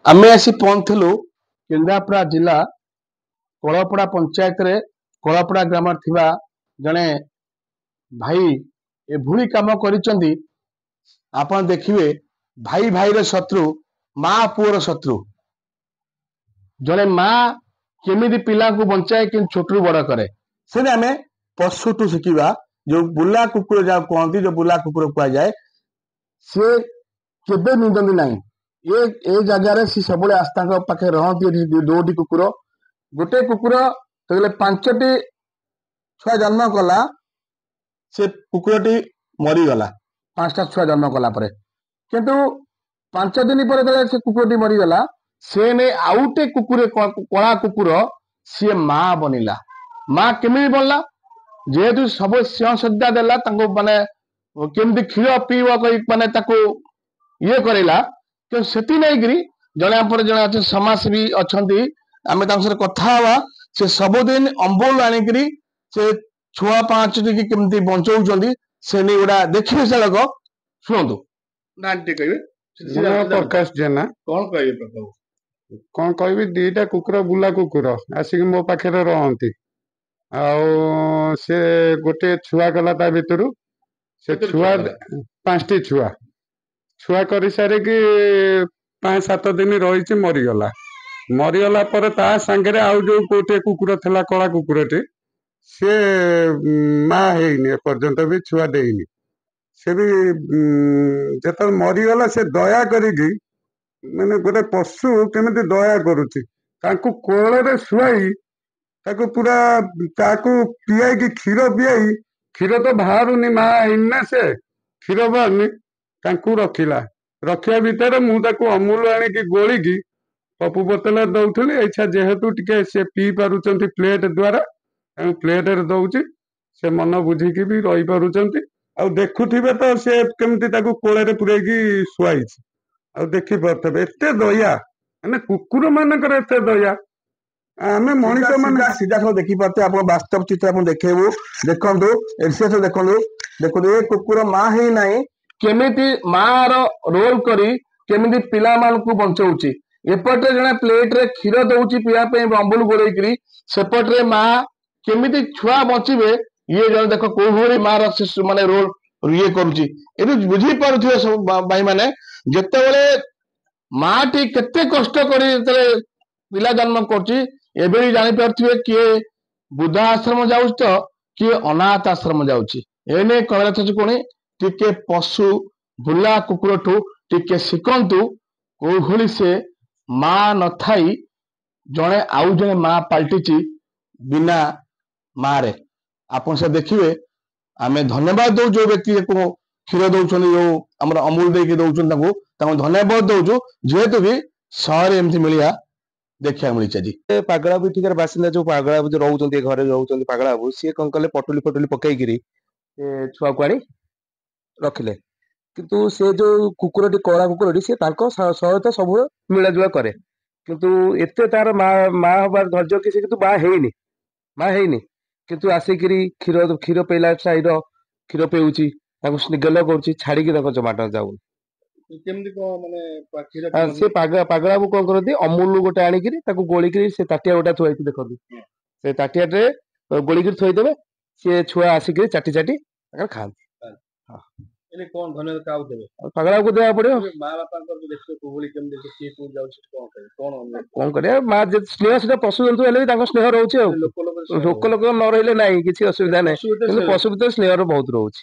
आमे आसी पहुंचलु केन्द्रापड़ा जिला कलपड़ा पंचायत रे कलपड़ा ग्राम थिबा जने भाई एभुली काम करिसंदी। आपण देखिए भाई भाई रे शत्रु माँ पुअर शत्रु। जने माँ केमिदी पिला को बंचाए कि छोटू बड़ करे से आमे पशुटू शिखिबा। जो बुला कुकुर जा कहती जो बुला कुकुर कह जाए सी केबे निंदती नहीं। ये जगार सी सब आस्था पाखे रहती दोटी कुकुर गोटे कुकुर तो 5टी छुआ जन्म कला से कुकुरटी मरीगला 5टा छुआ जन्म कला परे किंतु 5 दिन पर से कुकुरटी मरीगला से नहीं आउटे कुकुर कला कुकुर सी माँ बनिला। माँ केमी बनला जेहेतु सब सिंह सज्जा देला माने केमती क्षीर पीब माने ये करेला तो सेती नहीं गिरी जने पर जने अच्छे समाजसेवी अच्छी आम कथा हवा से सबुदिन अंबुल आनिकी से छुआ 5टी केमती बचाऊँ से नहीं गुड़ा देखिए से लोग शुणु ना कहे प्रकाश जेना कौन कहे कौन कह दीटा कुकुर बुला कुकुर आसिक मो पाखे रहती से गोटे छुआ गला ता भितर से छुआ 5टी छुआ छुआ कर सारिकी 5-7 दिन रही मरीगला। मरीगला पर ता सांगे आउ जो गोटे कुकुर थिला कला कुकुरटी से माँ हैनी एपर्यंत भी छुआ देनी से भी जो मरीगला से दया करिकी मैंने गोटे पशु केमिति दया करुची कोल शुआई ताको पूरा ताको पियाई कि क्षीर पियाई क्षीर तो बाहरुनी माँ हैना से क्षीर बाहरुनी तांकु रखिला रखिया भितर मुझे अमूल आनिकी गोलिकी पपु बोतल दौली इच्छा जेहेतु टिके से पी पारुचंती प्लेट द्वारा प्लेट दौची से मन बुझिकी भी रही पारुचंती आ देखुथिबे तो से केमिति ताको कोଳରେ पुरैकी शुआइछि आ देखि पारथबे एते दया माने कुकुर मानकर एते दया आमे मनिष माने सीधा सब देखि पाते आप वास्तव चित्र आप देखेबू देखंतु एक्सेस देखंतु देखो ए कुकुर माँ ही नहीं केमिति माँ रो रोल करी केमिति पिला मान को बंचाउची। एपटे जने प्लेट रे क्षीर दउची पिया पे अम्बुल गोरेकरी सेपटे माँ केमिति छुआ बचिबे ये जने देखो को भली माँ रो माने रोल ये करूची ए बुझी पारुथिबे सब भाई माने जत्ते बेले माँ टी केते कष्ट करी पिला जन्म करची एबे जानी पारथिबे किए बुद्ध आश्रम जाउछ तो किए अनाथ आश्रम जाउची। एने कहला छ कोनी टिके पशु बुला कुकुरठू टिके शिखंतु को भली से माँ न थाई जने आउ जने माँ पलटिची बिना माँ रे आपन से देखिए आमे धन्यवाद दो जो व्यक्ति को क्षीर दउछन जो हमर अमूल दे के दउछन ताको धन्यवाद दउछु जेहेतु भी शहर एमती मिलिया देखा मिली जी पागला बाबू ठीक बासिंदा जो पागला बाबू जो रोचंती घरे रोचंती पागला बाबू सी कौन कले पटुली फटुली पकईकरी छुआ को आनी रखिले किंतु से जो कुकुरटी कला कुकुरटी सी सहित सब मिलाजुला करे किंतु एते तार माँ हबार धैर्य कि किंतु माँ हैनी किंतु आसिकी क्षीर क्षीर पेला साइड क्षीर पेउची स्निग्ल करुच्ची छाड़ी जमाटा जाऊनी से पागला बाबू कौन करती अमूल गोटे आनिकी गोलिकी से ताटिया गोटा थुआई देखती से ताटिया गोलिकी थोईदेवे सी छुआ आसिक चाटी चाटी खाती पागला को देवा पड़ो कौन कर माँ स्नेह सीधा पशु जंतु हेल्ले स्नेह रोचे लोक लोक न रही ना किसी असुविधा ना पशु भितर स्नेह बहुत रोचे।